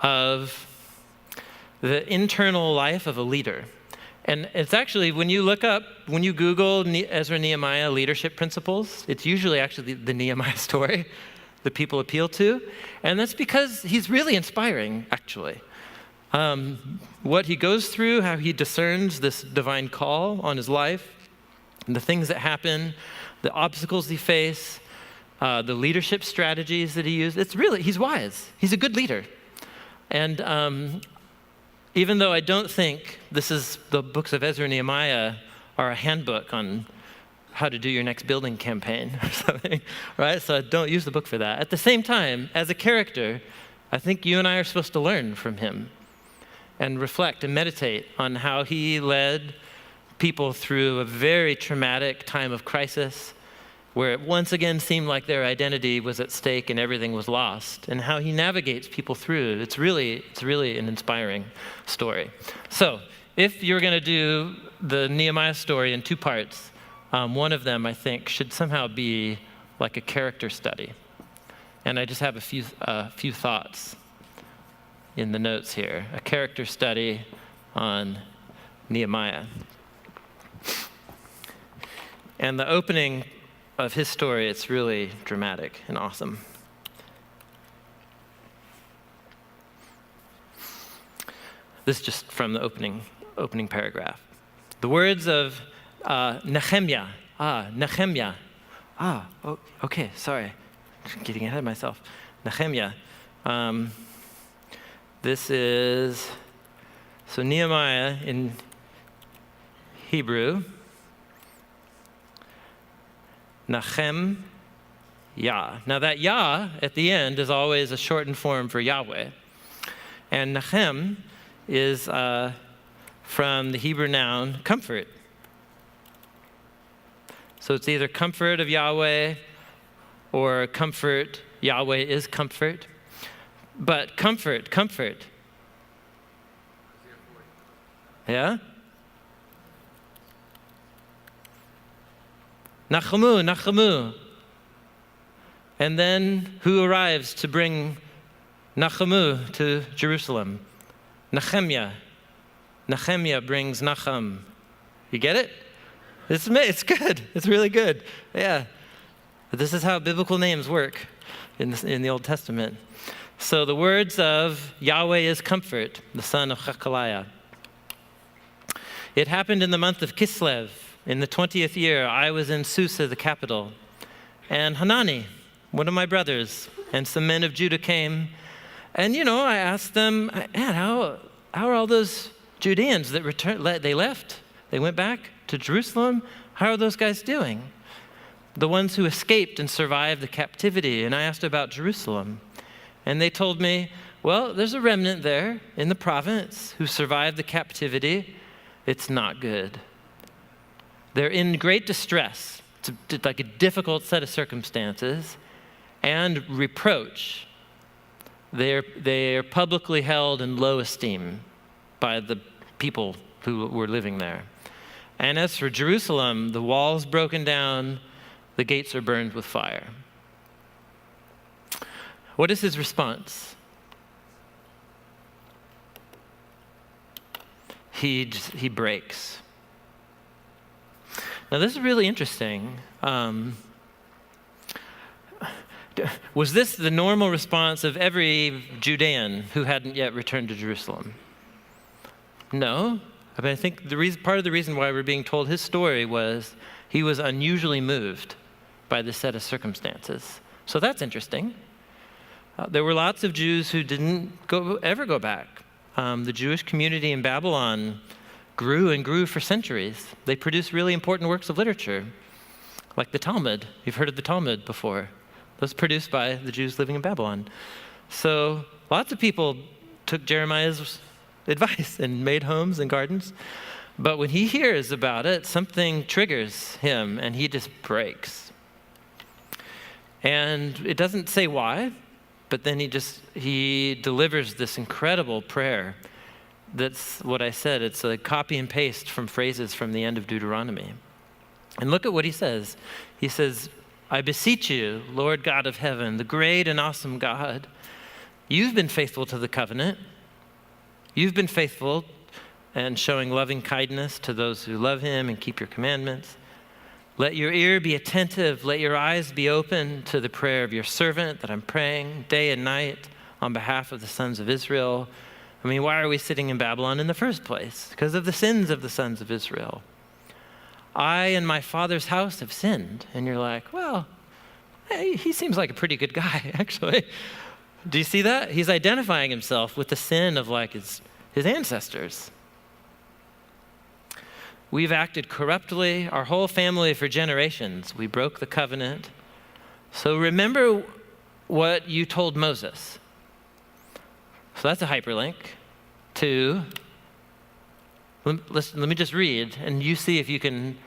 of the internal life of a leader. And it's actually, when you Google Ezra&Nehemiah leadership principles, it's usually actually the Nehemiah story that people appeal to. And that's because he's really inspiring, actually. What he goes through, how he discerns this divine call on his life, and the things that happen, the obstacles he faces, the leadership strategies that he used. He's wise. He's a good leader. And even though I don't think the books of Ezra and Nehemiah are a handbook on how to do your next building campaign or something, right? So I don't use the book for that. At the same time, as a character, I think you and I are supposed to learn from him and reflect and meditate on how he led people through a very traumatic time of crisis, where it once again seemed like their identity was at stake and everything was lost, and how he navigates people through it. It's really an inspiring story. So if you're going to do the Nehemiah story in two parts, one of them, I think, should somehow be like a character study. And I just have a few thoughts in the notes here. A character study on Nehemiah. And the opening of his story, it's really dramatic and awesome. This is just from the opening paragraph. The words of Nehemiah. Nehemiah. Okay, sorry. I'm getting ahead of myself. Nehemiah. This is, so Nehemiah in Hebrew, Nachem Yah. Now that Yah at the end is always a shortened form for Yahweh. And Nachem is from the Hebrew noun comfort. So it's either comfort of Yahweh or comfort, Yahweh is comfort. But comfort. Yeah? Nachamu. And then who arrives to bring Nachamu to Jerusalem? Nehemiah. Nehemiah brings Nacham. You get it? It's good. It's really good. Yeah. But this is how biblical names work in the Old Testament. So the words of Yahweh is comfort, the son of Chakaliah. It happened in the month of Kislev. In the 20th year, I was in Susa, the capital, and Hanani, one of my brothers, and some men of Judah came, and I asked them, man, how are all those Judeans that returned? They left, they went back to Jerusalem. How are those guys doing? The ones who escaped and survived the captivity. And I asked about Jerusalem, and they told me, well, there's a remnant there in the province who survived the captivity. It's not good. They're in great distress. It's like a difficult set of circumstances and reproach. They are publicly held in low esteem by the people who were living there. And as for Jerusalem, the walls broken down, the gates are burned with fire. What is his response? He breaks. Now, this is really interesting. Was this the normal response of every Judean who hadn't yet returned to Jerusalem? No. I think part of the reason why we're being told his story was he was unusually moved by this set of circumstances. So that's interesting. There were lots of Jews who didn't ever go back. The Jewish community in Babylon grew and grew for centuries. They produced really important works of literature, like the Talmud. You've heard of the Talmud before. It was produced by the Jews living in Babylon. So lots of people took Jeremiah's advice and made homes and gardens. But when he hears about it, something triggers him and he just breaks. And it doesn't say why, but then he delivers this incredible prayer. That's what I said. It's a copy and paste from phrases from the end of Deuteronomy. And look at what he says. He says, I beseech you, Lord God of heaven, the great and awesome God, You've been faithful to the covenant. You've been faithful and showing loving kindness to those who love him and keep your commandments. Let your ear be attentive. Let your eyes be open to the prayer of your servant that I'm praying day and night on behalf of the sons of Israel. I mean, why are we sitting in Babylon in the first place? Because of the sins of the sons of Israel. I and my father's house have sinned. And you're like, well, hey, he seems like a pretty good guy, actually. Do you see that? He's identifying himself with the sin of like his ancestors. We've acted corruptly, our whole family for generations. We broke the covenant. So remember what you told Moses. So that's a hyperlink to, let me just read, and you see if you can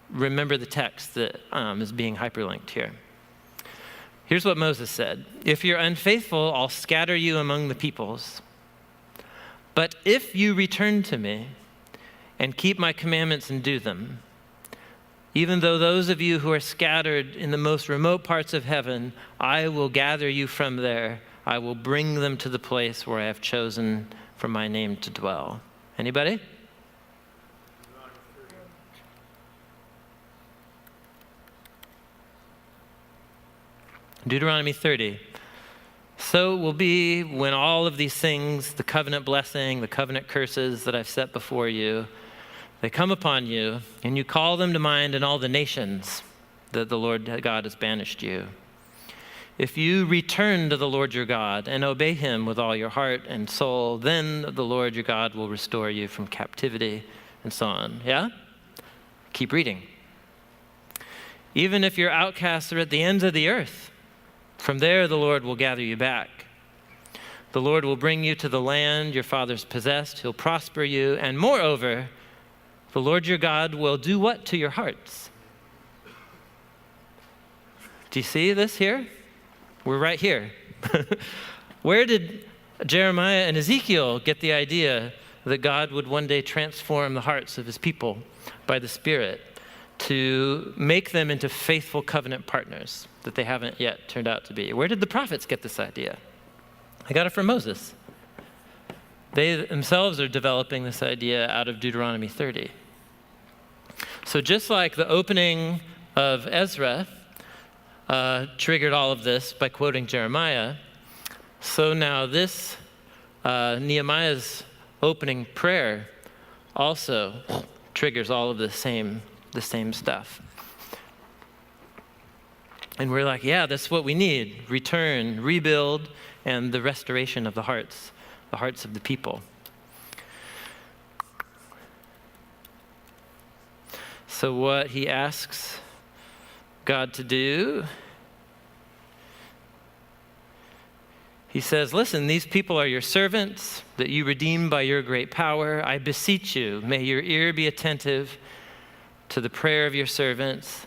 remember the text that is being hyperlinked here. Here's what Moses said. If you're unfaithful, I'll scatter you among the peoples. But if you return to me and keep my commandments and do them, even though those of you who are scattered in the most remote parts of heaven, I will gather you from there. I will bring them to the place where I have chosen for my name to dwell. Anybody? Deuteronomy 30. So it will be when all of these things, the covenant blessing, the covenant curses that I've set before you, they come upon you, and you call them to mind in all the nations that the Lord God has banished you. If you return to the Lord your God and obey him with all your heart and soul, then the Lord your God will restore you from captivity, and so on. Yeah? Keep reading. Even if your outcasts are at the ends of the earth, from there the Lord will gather you back. The Lord will bring you to the land your fathers possessed. He'll prosper you, and moreover, the Lord your God will do what to your hearts? Do you see this here? We're right here. Where did Jeremiah and Ezekiel get the idea that God would one day transform the hearts of his people by the Spirit to make them into faithful covenant partners that they haven't yet turned out to be? Where did the prophets get this idea? I got it from Moses. They themselves are developing this idea out of Deuteronomy 30. So just like the opening of Ezra triggered all of this by quoting Jeremiah, so now this Nehemiah's opening prayer also triggers all of the same stuff. And we're like, yeah, that's what we need. Return, rebuild, and the restoration of the hearts of the people. So what he asks God to do, he says, listen, these people are your servants that you redeem by your great power. I beseech you, may your ear be attentive to the prayer of your servants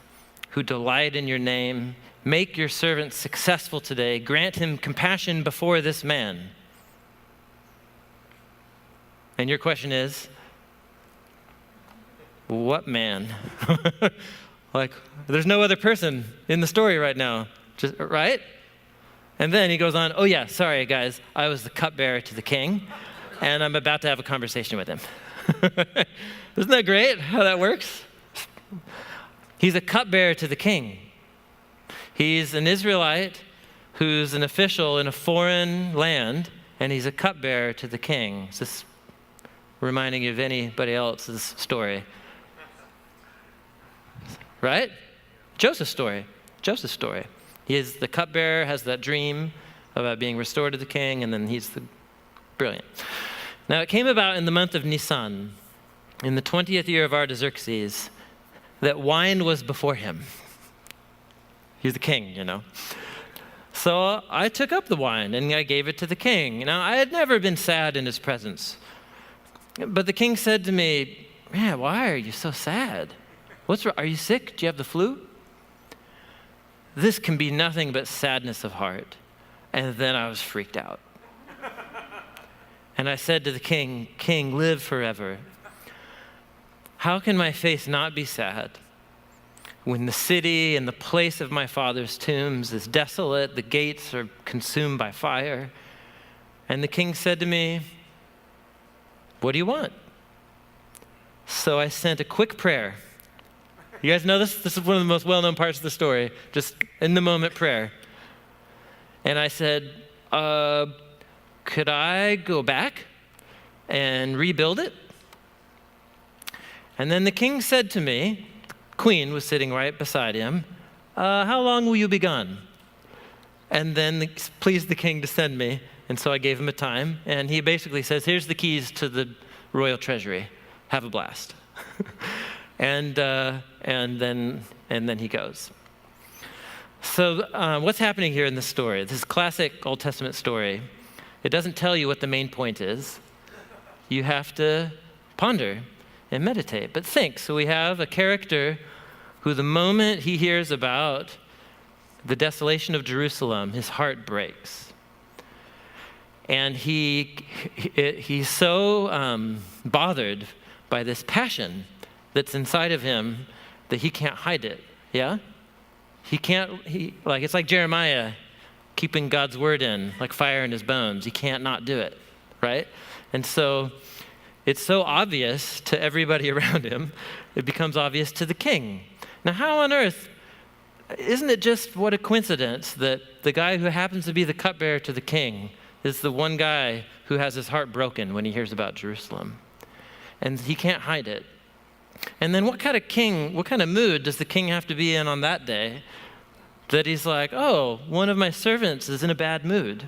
who delight in your name. Make your servant successful today. Grant him compassion before this man. And your question is, what man? Like, there's no other person in the story right now, right? And then he goes on, oh yeah, sorry guys, I was the cupbearer to the king, and I'm about to have a conversation with him. Isn't that great how that works? He's a cupbearer to the king. He's an Israelite who's an official in a foreign land, and he's a cupbearer to the king. Is this reminding you of anybody else's story? Right? Joseph's story. He is the cupbearer, has that dream about being restored to the king, and then he's brilliant. Now it came about in the month of Nisan, in the 20th year of Artaxerxes, that wine was before him. He's the king, you know. So I took up the wine and I gave it to the king. Now I had never been sad in his presence. But the king said to me, man, why are you so sad? What's wrong? Are you sick? Do you have the flu? This can be nothing but sadness of heart. And then I was freaked out. And I said to the king, King, live forever. How can my face not be sad when the city and the place of my father's tombs is desolate, the gates are consumed by fire, And the king said to me, what do you want? So I sent a quick prayer. You guys know this? This is one of the most well-known parts of the story, just in-the-moment prayer. And I said, could I go back and rebuild it? And then the king said to me, the queen was sitting right beside him, how long will you be gone? And then pleased the king to send me. And so I gave him a time. And he basically says, here's the keys to the royal treasury. Have a blast. and then he goes. So what's happening here in this story? This classic Old Testament story. It doesn't tell you what the main point is. You have to ponder and meditate. But think. So we have a character who the moment he hears about the desolation of Jerusalem, his heart breaks. And he's so bothered by this passion that's inside of him that he can't hide it. Yeah? It's like Jeremiah keeping God's word in, like fire in his bones. He can't not do it, right? And so it's so obvious to everybody around him, it becomes obvious to the king. Now, how on earth, isn't it just what a coincidence that the guy who happens to be the cupbearer to the king is the one guy who has his heart broken when he hears about Jerusalem? And he can't hide it. And then what kind of mood does the king have to be in on that day that he's like, oh, one of my servants is in a bad mood?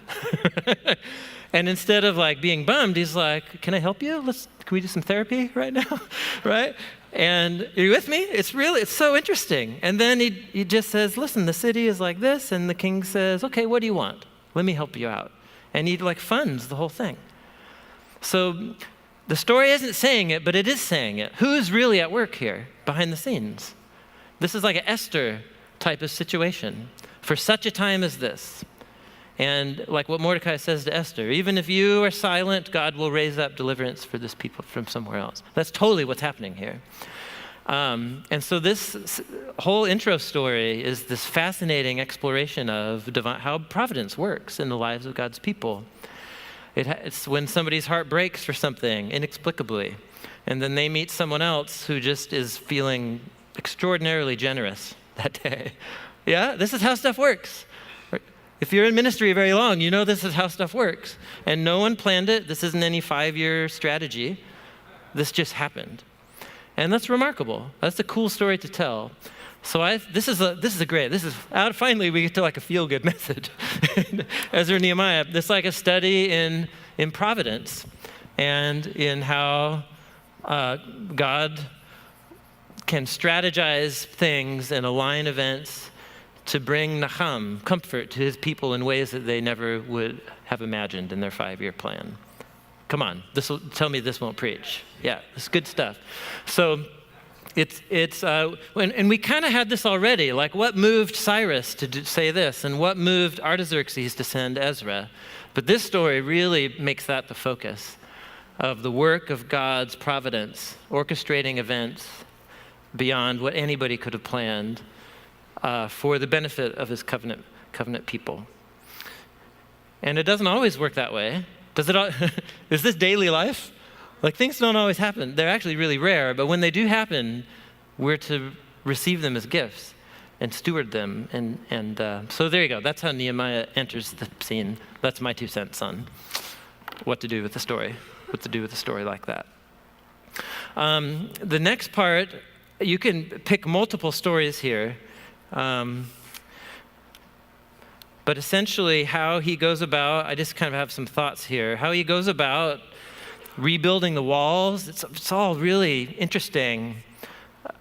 And instead of like being bummed, he's like, can I help you? Can we do some therapy right now? Right? And are you with me? It's so interesting. And then he just says, listen, the city is like this. And the king says, okay, what do you want? Let me help you out. And he funds the whole thing. So the story isn't saying it, but it is saying it. Who's really at work here behind the scenes? This is like an Esther type of situation for such a time as this. And like what Mordecai says to Esther, even if you are silent, God will raise up deliverance for this people from somewhere else. That's totally what's happening here. And so this whole intro story is this fascinating exploration of how providence works in the lives of God's people. It's when somebody's heart breaks for something inexplicably, and then they meet someone else who just is feeling extraordinarily generous that day. Yeah, this is how stuff works. If you're in ministry very long, you know this is how stuff works. And no one planned it. This isn't any 5-year strategy. This just happened. And that's remarkable. That's a cool story to tell. So finally we get to like a feel-good message. Ezra and Nehemiah, it's like a study in providence and in how God can strategize things and align events to bring nacham, comfort, to his people in ways that they never would have imagined in their 5-year plan. Come on, tell me this won't preach. Yeah, it's good stuff. So and we kind of had this already, like what moved Cyrus to say this and what moved Artaxerxes to send Ezra. But this story really makes that the focus of the work of God's providence, orchestrating events beyond what anybody could have planned for the benefit of his covenant people. And it doesn't always work that way. Does it? Is this daily life? Like things don't always happen. They're actually really rare, but when they do happen, we're to receive them as gifts and steward them. And so there you go. That's how Nehemiah enters the scene. That's my 2 cents on what to do with the story. What to do with a story like that. The next part, you can pick multiple stories here. But essentially how he goes about, I just kind of have some thoughts here, how he goes about rebuilding the walls, it's all really interesting,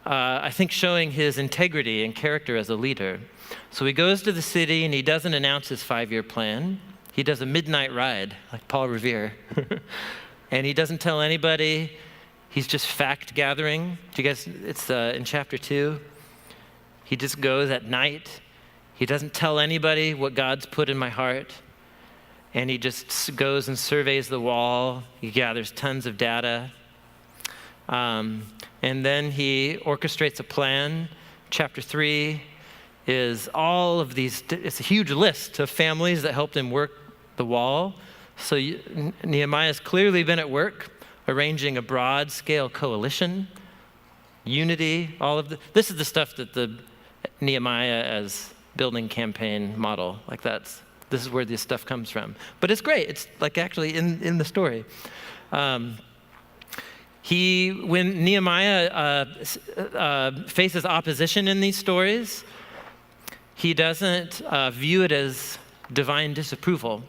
I think showing his integrity and character as a leader. So he goes to the city and he doesn't announce his 5-year plan. He does a midnight ride, like Paul Revere. And he doesn't tell anybody. He's just fact gathering. Do you guys, it's in chapter 2. He just goes at night. He doesn't tell anybody what God's put in my heart. And he just goes and surveys the wall. He gathers tons of data. And then he orchestrates a plan. Chapter 3 is all of these, it's a huge list of families that helped him work the wall. So Nehemiah's clearly been at work arranging a broad-scale coalition, unity, all of this is the stuff that the Nehemiah as building campaign model, like this is where this stuff comes from. But it's great. It's like actually in the story. When Nehemiah faces opposition in these stories, he doesn't view it as divine disapproval.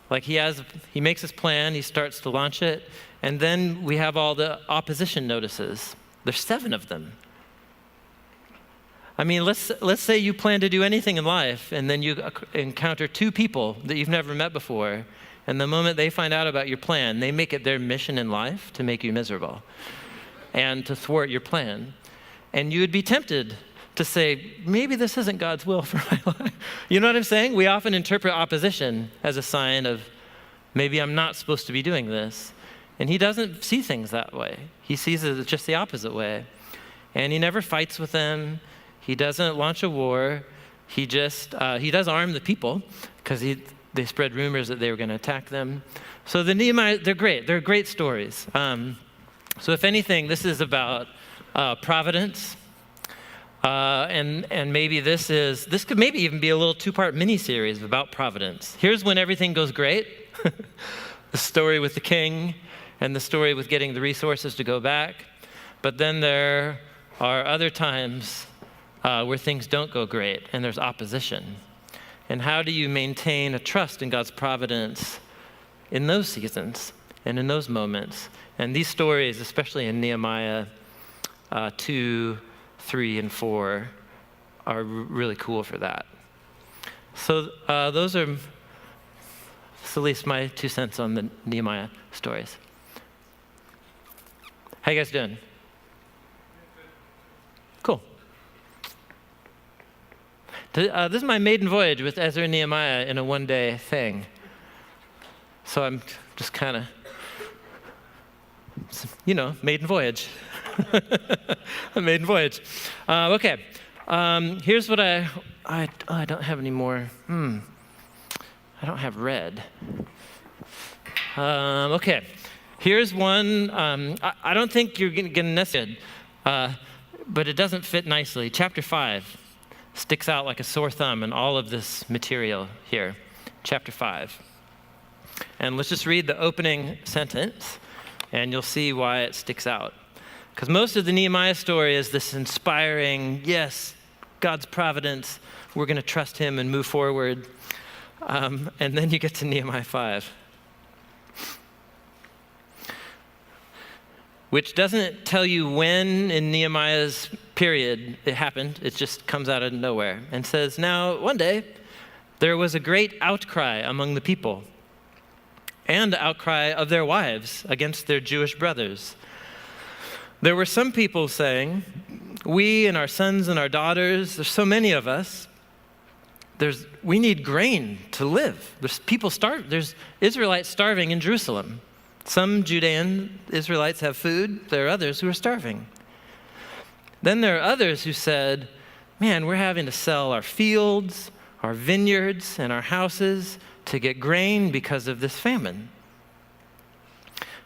Like he makes his plan, he starts to launch it, and then we have all the opposition notices. There's 7 of them. I mean, let's say you plan to do anything in life, and then you encounter 2 people that you've never met before, and the moment they find out about your plan, they make it their mission in life to make you miserable and to thwart your plan. And you would be tempted to say, maybe this isn't God's will for my life. You know what I'm saying? We often interpret opposition as a sign of maybe I'm not supposed to be doing this. And he doesn't see things that way. He sees it just the opposite way. And he never fights with them. He doesn't launch a war. He does arm the people because they spread rumors that they were going to attack them. So the Nehemiah, they're great. They're great stories. So if anything, this is about providence. And maybe this could maybe even be a little 2-part mini-series about providence. Here's when everything goes great. The story with the king and the story with getting the resources to go back. But then there are other times where things don't go great and there's opposition. And how do you maintain a trust in God's providence in those seasons and in those moments? And these stories, especially in Nehemiah 2, 3, and 4, are really cool for that. So those are at least my 2 cents on the Nehemiah stories. How you guys doing? Cool. This is my maiden voyage with Ezra and Nehemiah in a one-day thing. So I'm just kind of, maiden voyage. A maiden voyage. Okay. Here's what I don't have any more. I don't have red. Okay. Here's one. I don't think you're going to necessarily, but it doesn't fit nicely. Chapter 5 sticks out like a sore thumb in all of this material here. Chapter 5. And let's just read the opening sentence, and you'll see why it sticks out. Because most of the Nehemiah story is this inspiring, yes, God's providence, we're going to trust him and move forward. And then you get to Nehemiah 5, which doesn't tell you when in Nehemiah's period it happened. It just comes out of nowhere and says, now, one day, there was a great outcry among the people and outcry of their wives against their Jewish brothers. There were some people saying, we and our sons and our daughters, there's so many of us, we need grain to live. There's Israelites starving in Jerusalem. Some Judean Israelites have food. There are others who are starving. Then there are others who said, man, we're having to sell our fields, our vineyards, and our houses to get grain because of this famine.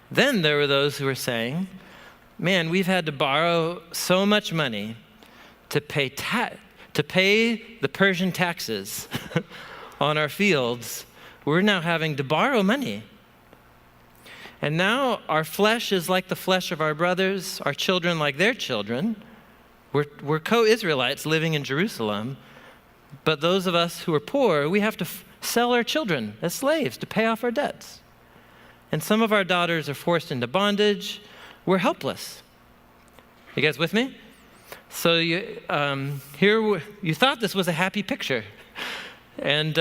Then there were those who were saying, man, we've had to borrow so much money to pay the Persian taxes on our fields. We're now having to borrow money. And now our flesh is like the flesh of our brothers, our children like their children. We're co-Israelites living in Jerusalem, but those of us who are poor, we have to sell our children as slaves to pay off our debts. And some of our daughters are forced into bondage. We're helpless. You guys with me? So you thought this was a happy picture. And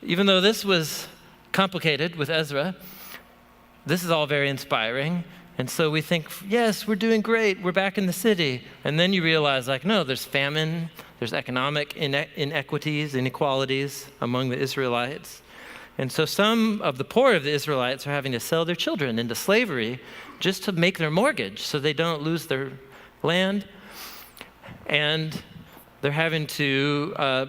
even though this was complicated with Ezra, this is all very inspiring. And so we think, yes, we're doing great. We're back in the city. And then you realize, no, there's famine. There's economic inequities, inequalities among the Israelites. And so some of the poor of the Israelites are having to sell their children into slavery just to make their mortgage so they don't lose their land. And they're having to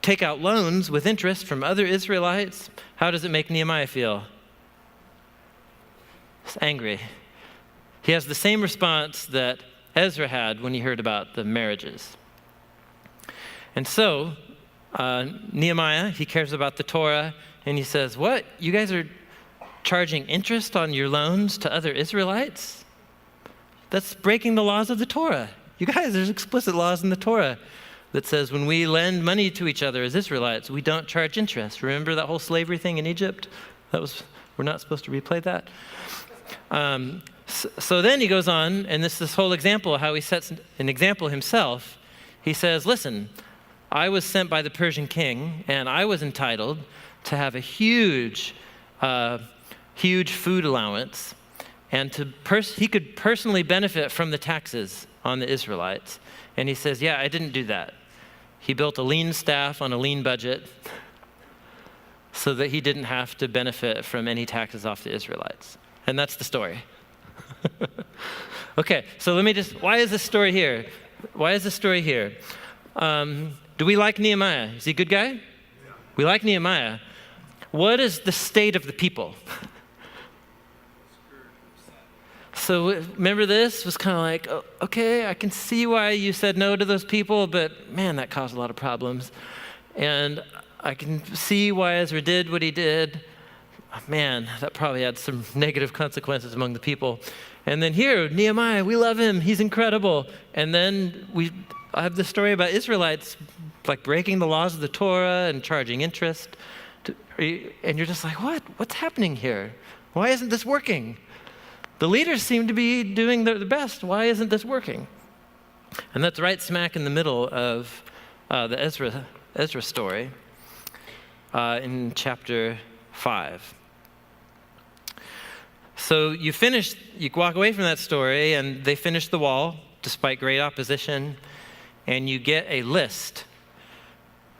take out loans with interest from other Israelites. How does it make Nehemiah feel? He's angry. He has the same response that Ezra had when he heard about the marriages. And so, Nehemiah, he cares about the Torah, and he says, what? You guys are charging interest on your loans to other Israelites? That's breaking the laws of the Torah. You guys, there's explicit laws in the Torah that says when we lend money to each other as Israelites, we don't charge interest. Remember that whole slavery thing in Egypt? We're not supposed to replay that. So then he goes on, and this whole example, how he sets an example himself. He says, listen, I was sent by the Persian king, and I was entitled to have a huge food allowance, and he could personally benefit from the taxes on the Israelites. And he says, yeah, I didn't do that. He built a lean staff on a lean budget so that he didn't have to benefit from any taxes off the Israelites. And that's the story. Okay, so why is this story here? Why is this story here? Do we like Nehemiah? Is he a good guy? Yeah. We like Nehemiah. What is the state of the people? So remember, this was kind of like, oh, okay, I can see why you said no to those people, but man, that caused a lot of problems. And I can see why Ezra did what he did. Man, that probably had some negative consequences among the people. And then here, Nehemiah, we love him. He's incredible. And then I have the story about Israelites like breaking the laws of the Torah and charging interest. And you're just like, what? What's happening here? Why isn't this working? The leaders seem to be doing the best. Why isn't this working? And that's right smack in the middle of the Ezra story in chapter 5. So you walk away from that story, and they finish the wall despite great opposition, and you get a list.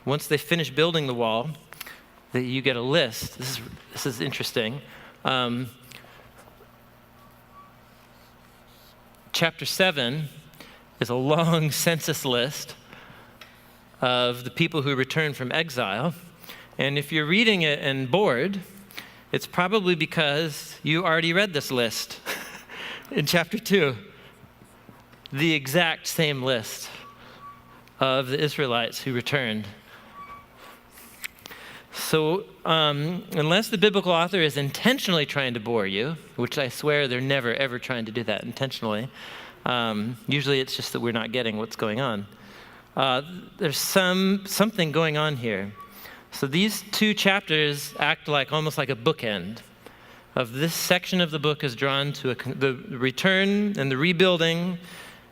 Once they finish building the wall, you get a list. This is interesting. Chapter 7 is a long census list of the people who returned from exile. And if you're reading it and bored, it's probably because you already read this list in chapter 2. The exact same list of the Israelites who returned. So unless the biblical author is intentionally trying to bore you, which I swear they're never, ever trying to do that intentionally, usually it's just that we're not getting what's going on. There's something going on here. So these two chapters act almost like a bookend of this section of the book is drawn to the return and the rebuilding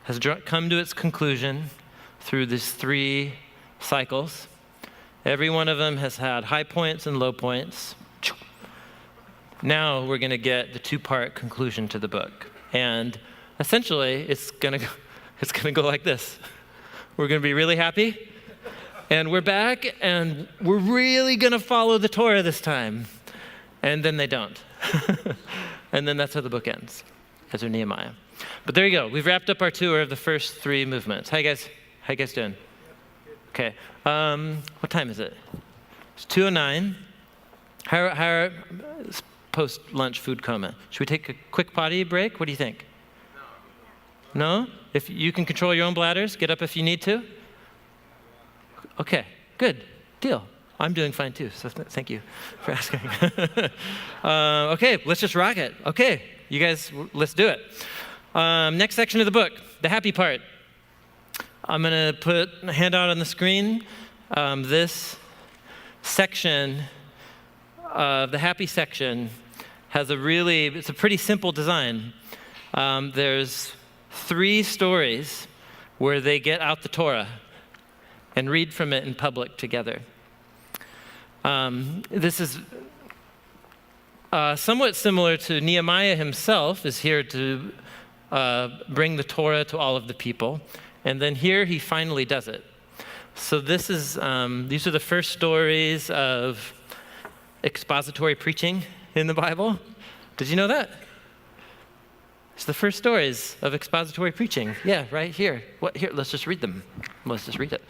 has come to its conclusion through these 3 cycles. Every one of them has had high points and low points. Now we're going to get the 2-part conclusion to the book. And essentially, it's going to go like this. We're going to be really happy, and we're back, and we're really going to follow the Torah this time. And then they don't. And then that's how the book ends, Ezra and Nehemiah. But there you go. We've wrapped up our tour of the first 3 movements. How you guys doing? Okay. What time is it? It's 2:09. How post-lunch food coma? Should we take a quick potty break? What do you think? No? If you can control your own bladders, get up if you need to. Okay, good, deal. I'm doing fine too, so thank you for asking. Okay, let's just rock it. Okay, you guys, let's do it. Next section of the book, the happy part. I'm going to put a handout on the screen. This section, the happy section, it's a pretty simple design. There's 3 stories where they get out the Torah and read from it in public together. This is somewhat similar to Nehemiah himself is here to bring the Torah to all of the people. And then here he finally does it. So these are the first stories of expository preaching in the Bible. Did you know that? It's the first stories of expository preaching. Yeah, right here. Here, let's just read them. Let's just read it.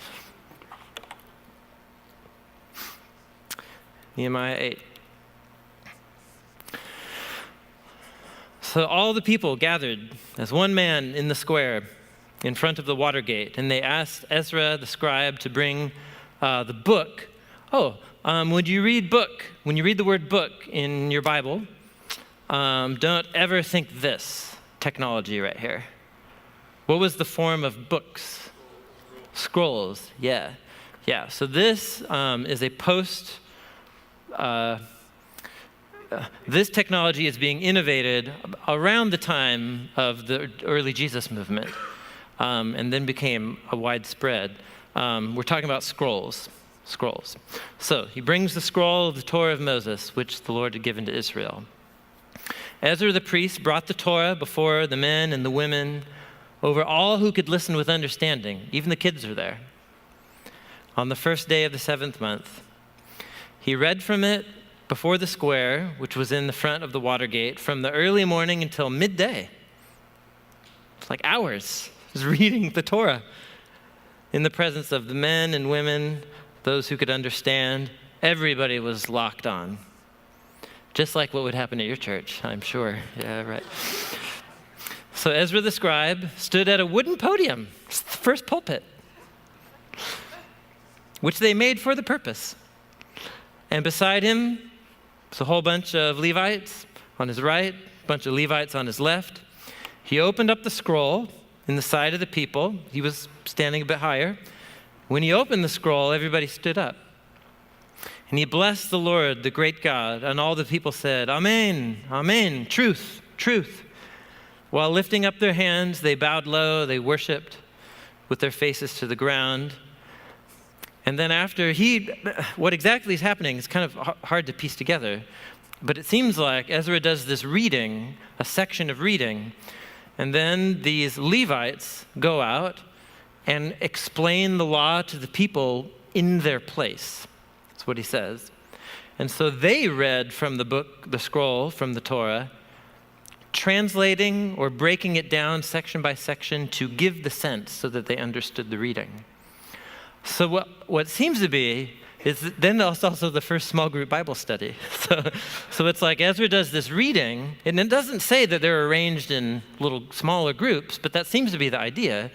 Nehemiah 8. So all the people gathered as one man in the square in front of the water gate, and they asked Ezra the scribe to bring the book. When you read the word book in your Bible, don't ever think this technology right here. What was the form of books? Scrolls, yeah. So this is a this technology is being innovated around the time of the early Jesus movement, and then became a widespread. We're talking about scrolls. So he brings the scroll of the Torah of Moses, which the Lord had given to Israel. Ezra the priest brought the Torah before the men and the women, over all who could listen with understanding. Even the kids are there. On the first day of the 7th month, he read from it before the square, which was in the front of the water gate, from the early morning until midday. It's like hours. He was reading the Torah in the presence of the men and women, those who could understand. Everybody was locked on. Just like what would happen at your church, I'm sure. Yeah, right. So Ezra the scribe stood at a wooden podium, the first pulpit, which they made for the purpose. And beside him was a whole bunch of Levites on his right, a bunch of Levites on his left. He opened up the scroll in the sight of the people. He was standing a bit higher. When he opened the scroll, everybody stood up. And he blessed the Lord, the great God, and all the people said, Amen, Amen, truth, truth. While lifting up their hands, they bowed low, they worshiped with their faces to the ground. And then after what exactly is happening is kind of hard to piece together, but it seems like Ezra does this reading, a section of reading, and then these Levites go out and explain the law to the people in their place. That's what he says. And so they read from the book, the scroll from the Torah, translating or breaking it down section by section to give the sense so that they understood the reading. So what seems to be is then that's also the first small group Bible study. So it's like Ezra does this reading, and it doesn't say that they're arranged in little smaller groups, but that seems to be the idea,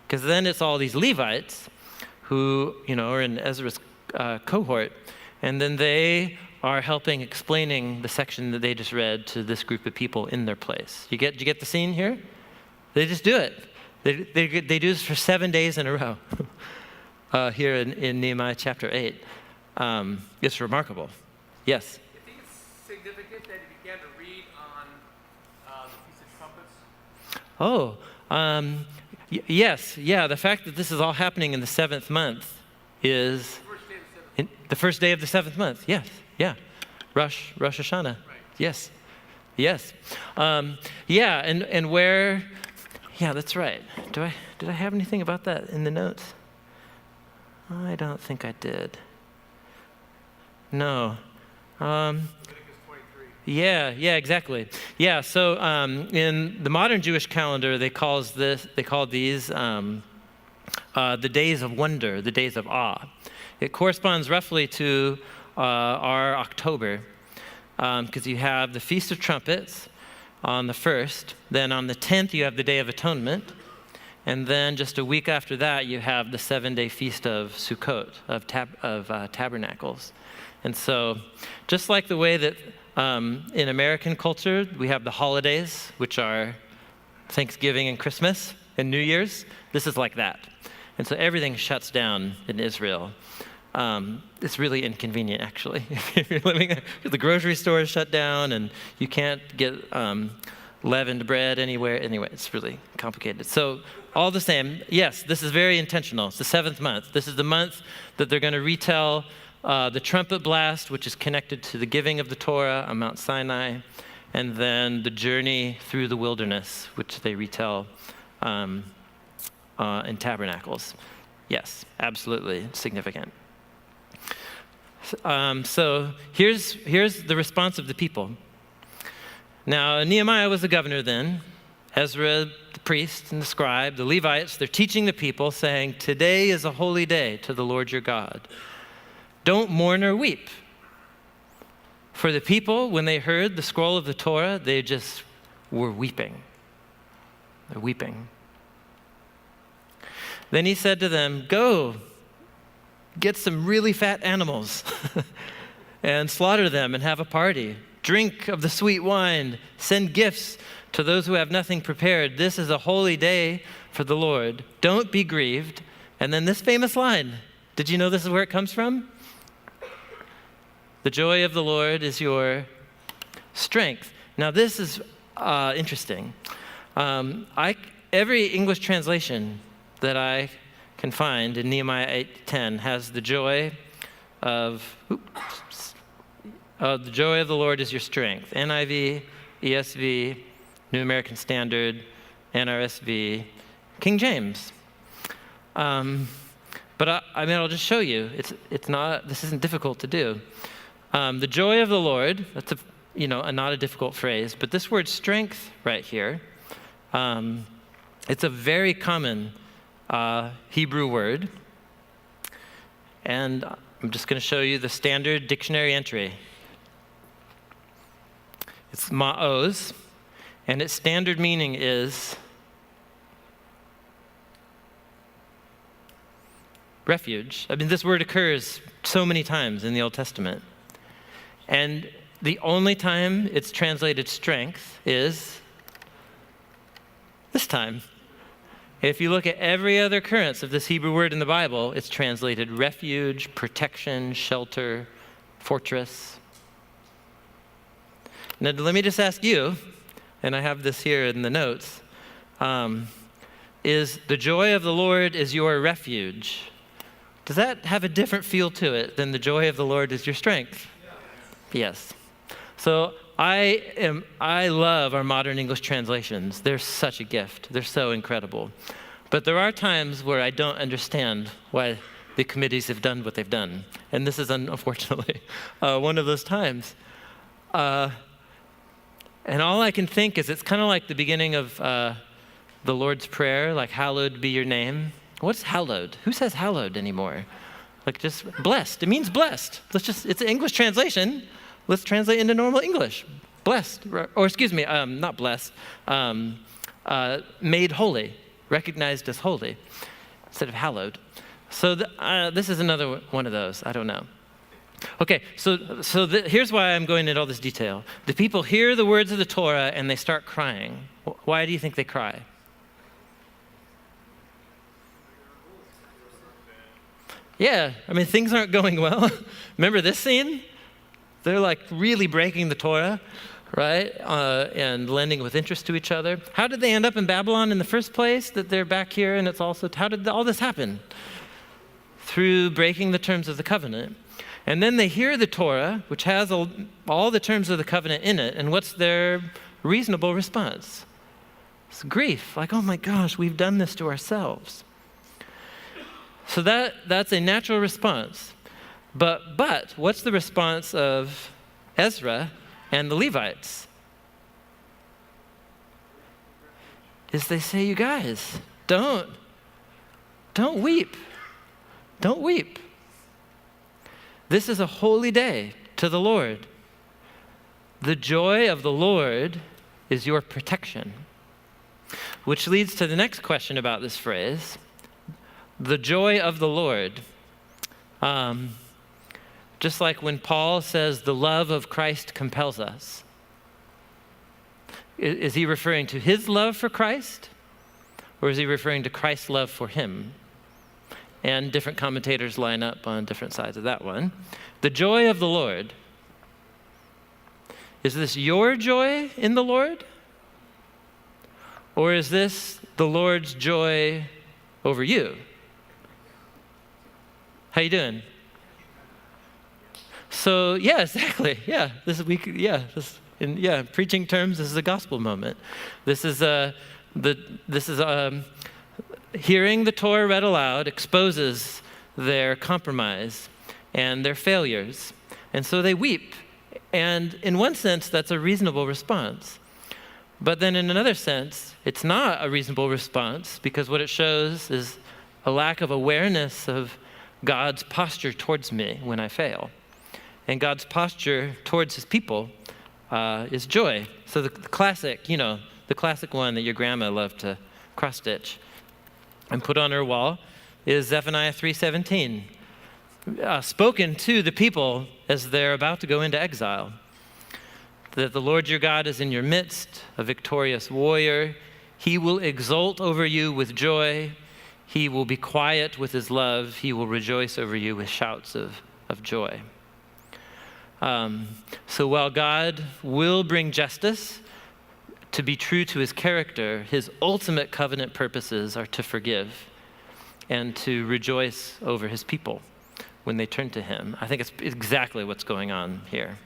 because then it's all these Levites who are in Ezra's cohort, and then they are helping explaining the section that they just read to this group of people in their place. You get the scene here? They just do it. They do this for 7 days in a row. Here in Nehemiah chapter 8. It's remarkable. Yes? I think it's significant that he began to read on the Feast of Trumpets. Yes. Yeah, the fact that this is all happening in the 7th month is the first day of the 7th month. Yes, yeah. Rosh Hashanah. Right. Yes. And where, yeah, that's right. Did I have anything about that in the notes? I don't think I did. No. Leviticus 23. Yeah, exactly. Yeah, so in the modern Jewish calendar, they call these the days of wonder, the days of awe. It corresponds roughly to our October, because you have the Feast of Trumpets on the 1st. Then on the 10th, you have the Day of Atonement. And then just a week after that, you have the 7-day feast of Sukkot, of Tabernacles. And so just like the way that in American culture, we have the holidays, which are Thanksgiving and Christmas and New Year's, this is like that. And so everything shuts down in Israel. It's really inconvenient, actually. If you're living, the grocery store is shut down, and you can't get leavened bread anywhere. Anyway, it's really complicated. So all the same, yes, this is very intentional. It's the 7th month. This is the month that they're going to retell the trumpet blast, which is connected to the giving of the Torah on Mount Sinai, and then the journey through the wilderness, which they retell in Tabernacles. Yes, absolutely significant. So here's the response of the people. Now, Nehemiah was the governor then. Ezra, the priest and the scribe, the Levites, they're teaching the people, saying, "Today is a holy day to the Lord your God. Don't mourn or weep." For the people, when they heard the scroll of the Torah, they just were weeping. They're weeping. Then he said to them, "Go, get some really fat animals and slaughter them and have a party. Drink of the sweet wine. Send gifts to those who have nothing prepared. This is a holy day for the Lord. Don't be grieved." And then this famous line. Did you know this is where it comes from? "The joy of the Lord is your strength." Now this is interesting. Every English translation that I can find in Nehemiah 8:10 has the joy of the joy of the Lord is your strength. NIV, ESV, New American Standard, NRSV, King James. But I'll just show you. This isn't difficult to do. The joy of the Lord, that's not a difficult phrase, but this word strength right here, it's a very common Hebrew word. And I'm just going to show you the standard dictionary entry. It's ma'oz, and its standard meaning is refuge. I mean, this word occurs so many times in the Old Testament. And the only time it's translated strength is this time. If you look at every other occurrence of this Hebrew word in the Bible, it's translated refuge, protection, shelter, fortress. Now, let me just ask you, and I have this here in the notes, is the joy of the Lord is your refuge? Does that have a different feel to it than the joy of the Lord is your strength? Yes. So I love our modern English translations. They're such a gift. They're so incredible. But there are times where I don't understand why the committees have done what they've done. And this is unfortunately one of those times. And all I can think is it's kind of like the beginning of the Lord's Prayer, like hallowed be your name. What's hallowed? Who says hallowed anymore? Like just blessed. It means blessed. It's an English translation. Let's translate into normal English. Blessed, not blessed, made holy, recognized as holy, instead of hallowed. So this is another one of those. I don't know. Okay, here's why I'm going into all this detail. The people hear the words of the Torah and they start crying. Why do you think they cry? Yeah, I mean, things aren't going well. Remember this scene? They're like really breaking the Torah, right? And lending with interest to each other. How did they end up in Babylon in the first place? That they're back here and it's also, how did all this happen? Through breaking the terms of the covenant. And then they hear the Torah, which has all the terms of the covenant in it. And what's their reasonable response? It's grief. Like, oh my gosh, we've done this to ourselves. So that's a natural response. But what's the response of Ezra and the Levites? Is they say, you guys, don't weep. Don't weep. This is a holy day to the Lord. The joy of the Lord is your protection. Which leads to the next question about this phrase. The joy of the Lord. Just like when Paul says the love of Christ compels us. Is he referring to his love for Christ? Or is he referring to Christ's love for him? And different commentators line up on different sides of that one. The joy of the Lord. Is this your joy in the Lord? Or is this the Lord's joy over you? How you doing? So yeah, exactly. Yeah, preaching terms. This is a gospel moment. This is hearing the Torah read aloud exposes their compromise and their failures, and so they weep. And in one sense, that's a reasonable response. But then in another sense, it's not a reasonable response because what it shows is a lack of awareness of God's posture towards me when I fail. And God's posture towards his people is joy. So the classic, the classic one that your grandma loved to cross-stitch and put on her wall is Zephaniah 3:17, spoken to the people as they're about to go into exile. That the Lord your God is in your midst, a victorious warrior. He will exult over you with joy. He will be quiet with his love. He will rejoice over you with shouts of joy. So while God will bring justice, to be true to his character, his ultimate covenant purposes are to forgive and to rejoice over his people when they turn to him. I think it's exactly what's going on here.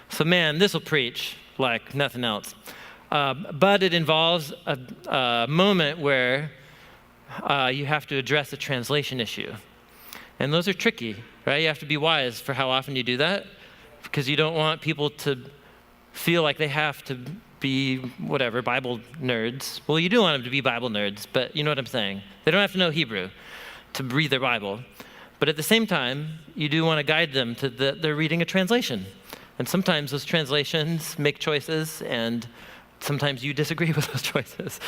So man, this will preach like nothing else. But it involves a moment where you have to address a translation issue. And those are tricky, right? You have to be wise for how often you do that, because you don't want people to feel like they have to be, whatever, Bible nerds. Well, you do want them to be Bible nerds, but you know what I'm saying. They don't have to know Hebrew to read their Bible. But at the same time, you do want to guide them to they're reading a translation. And sometimes those translations make choices, and sometimes you disagree with those choices.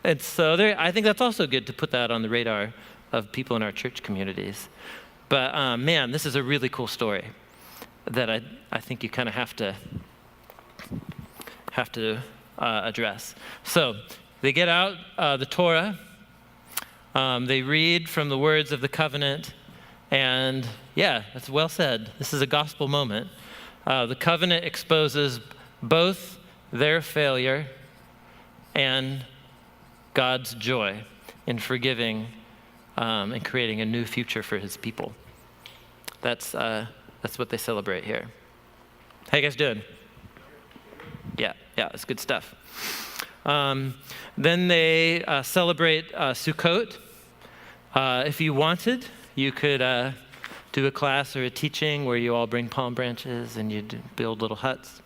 And so I think that's also good to put that on the radar of people in our church communities. But man, this is a really cool story that I think you kind of have to address. So they get out the Torah. They read from the words of the covenant. And yeah, that's well said. This is a gospel moment. The covenant exposes both their failure and God's joy in forgiving and creating a new future for his people. That's what they celebrate here. How you guys doing? Yeah, it's good stuff. Then they celebrate Sukkot. If you wanted, you could do a class or a teaching where you all bring palm branches and you build little huts.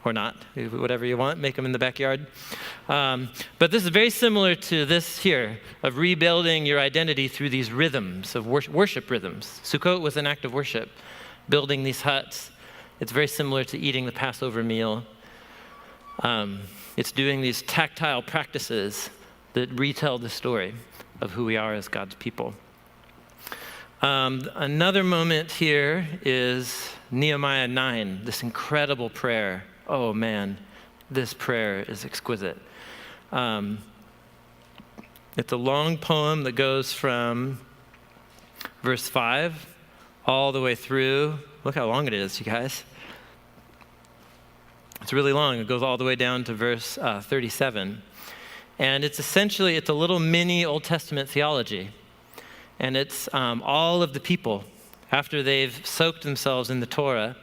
Or not, whatever you want, make them in the backyard. But this is very similar to this here, of rebuilding your identity through these rhythms, of worship rhythms. Sukkot was an act of worship, building these huts. It's very similar to eating the Passover meal. It's doing these tactile practices that retell the story of who we are as God's people. Another moment here is Nehemiah 9, this incredible prayer. Oh man, this prayer is exquisite. It's a long poem that goes from verse 5 all the way through. Look how long it is, you guys. It's really long. It goes all the way down to verse 37. And it's a little mini Old Testament theology. And it's all of the people, after they've soaked themselves in the Torah,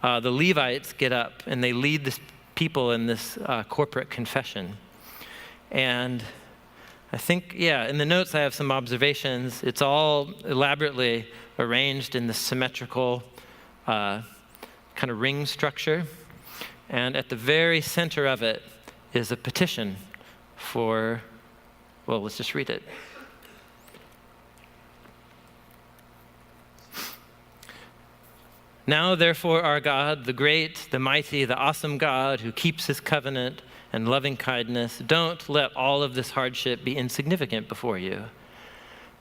the Levites get up and they lead the people in this corporate confession. And I think, in the notes I have some observations. It's all elaborately arranged in the symmetrical kind of ring structure. And at the very center of it is a petition for, let's just read it. Now, therefore, our God, the great, the mighty, the awesome God who keeps his covenant and loving kindness, don't let all of this hardship be insignificant before you.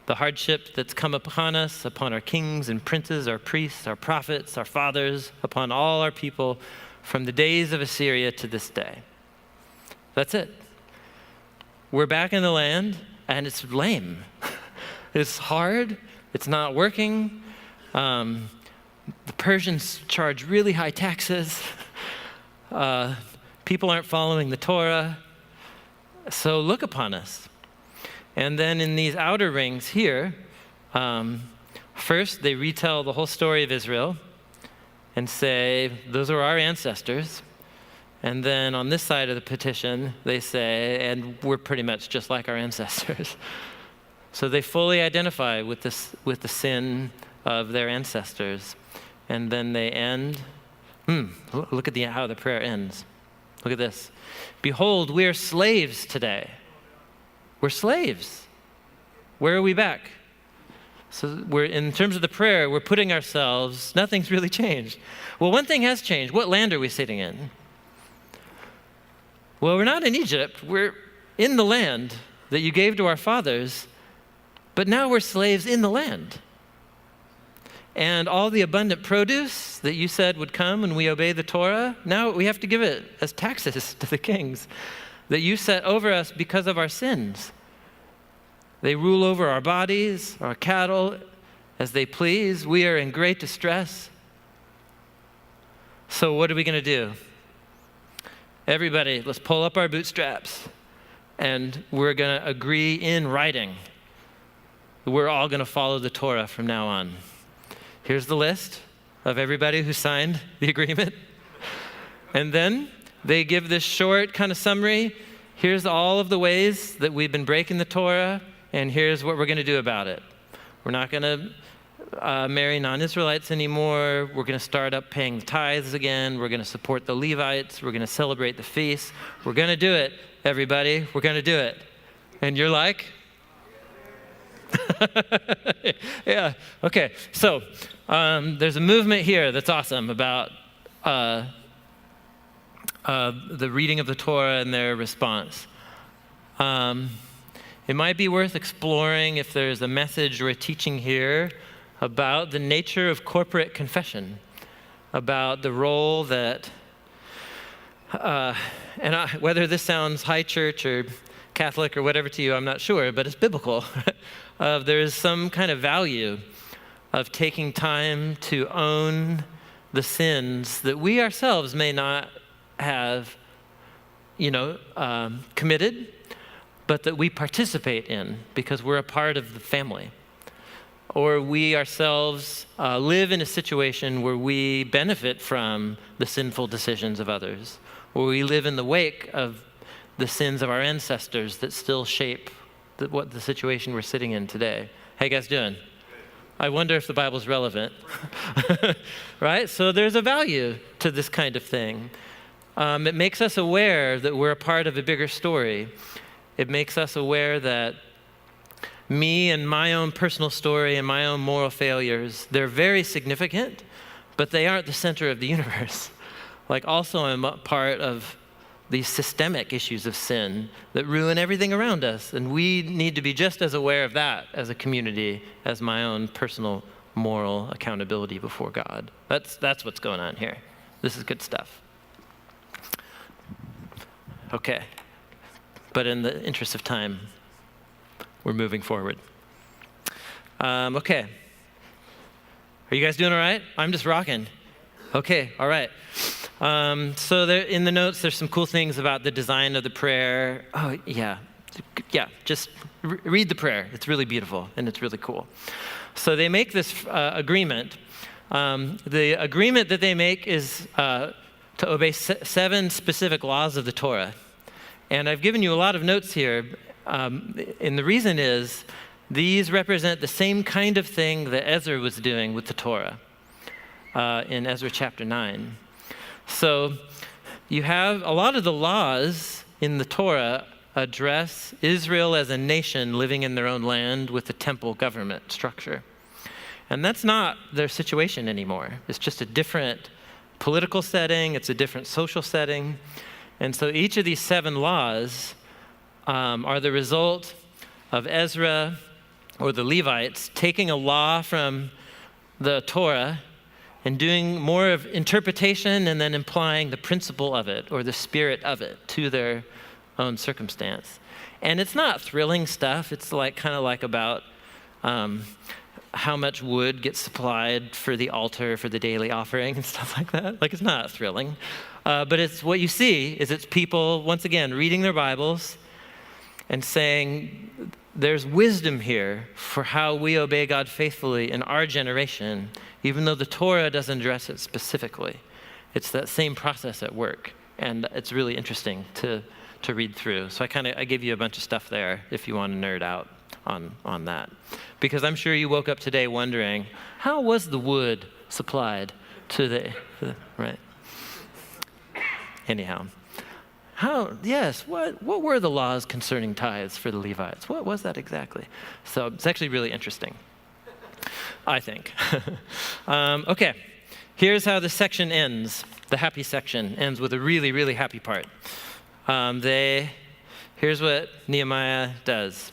The hardship that's come upon us, upon our kings and princes, our priests, our prophets, our fathers, upon all our people, from the days of Assyria to this day. That's it. We're back in the land, and it's lame. It's hard. It's not working. The Persians charge really high taxes. People aren't following the Torah. So look upon us. And then in these outer rings here, first they retell the whole story of Israel and say, those are our ancestors. And then on this side of the petition, they say, and we're pretty much just like our ancestors. So they fully identify with the sin of their ancestors. And then they end. Look at how the prayer ends. Look at this. Behold, we are slaves today. We're slaves. Where are we back? So in terms of the prayer, we're putting ourselves, nothing's really changed. Well, one thing has changed. What land are we sitting in? Well, we're not in Egypt. We're in the land that you gave to our fathers, but now we're slaves in the land. And all the abundant produce that you said would come when we obey the Torah, now we have to give it as taxes to the kings that you set over us because of our sins. They rule over our bodies, our cattle, as they please. We are in great distress. So what are we going to do? Everybody, let's pull up our bootstraps, and we're going to agree in writing. We're all going to follow the Torah from now on. Here's the list of everybody who signed the agreement. And then they give this short kind of summary. Here's all of the ways that we've been breaking the Torah, and here's what we're going to do about it. We're not going to marry non-Israelites anymore. We're going to start up paying the tithes again. We're going to support the Levites. We're going to celebrate the feasts. We're going to do it, everybody. We're going to do it. And you're like? Yeah, okay. So there's a movement here that's awesome about the reading of the Torah and their response. It might be worth exploring if there's a message or a teaching here about the nature of corporate confession, about the role that, whether this sounds high church or Catholic or whatever to you, I'm not sure, but it's biblical. There is some kind of value of taking time to own the sins that we ourselves may not have, committed, but that we participate in because we're a part of the family. Or we ourselves live in a situation where we benefit from the sinful decisions of others, or we live in the wake of the sins of our ancestors that still shape what the situation we're sitting in today. How you guys doing? I wonder if the Bible's relevant. Right? So there's a value to this kind of thing. It makes us aware that we're a part of a bigger story. It makes us aware that me and my own personal story and my own moral failures, they're very significant, but they aren't the center of the universe. Like also I'm a part of these systemic issues of sin that ruin everything around us. And we need to be just as aware of that as a community as my own personal moral accountability before God. That's what's going on here. This is good stuff. Okay. But in the interest of time, we're moving forward. Okay. Are you guys doing all right? I'm just rocking. Okay, all right. So there, in the notes, there's some cool things about the design of the prayer. Oh, yeah. Yeah, just read the prayer. It's really beautiful, and it's really cool. So they make this agreement. The agreement that they make is to obey 7 specific laws of the Torah. And I've given you a lot of notes here, and the reason is these represent the same kind of thing that Ezra was doing with the Torah in Ezra chapter 9. So you have a lot of the laws in the Torah address Israel as a nation living in their own land with a temple government structure. And that's not their situation anymore. It's just a different political setting. It's a different social setting. And so each of these 7 laws are the result of Ezra or the Levites taking a law from the Torah and doing more of interpretation and then applying the principle of it or the spirit of it to their own circumstance. And it's not thrilling stuff. It's kind of like about how much wood gets supplied for the altar for the daily offering and stuff like that. Like, it's not thrilling. But it's what you see is it's people, once again, reading their Bibles and saying, there's wisdom here for how we obey God faithfully in our generation, even though the Torah doesn't address it specifically. It's that same process at work. And it's really interesting to read through. So I gave you a bunch of stuff there if you want to nerd out on that. Because I'm sure you woke up today wondering, how was the wood supplied to the right? Anyhow, what were the laws concerning tithes for the Levites? What was that exactly? So it's actually really interesting. I think. Okay, here's how the section ends. The happy section ends with a really, really happy part. Here's what Nehemiah does.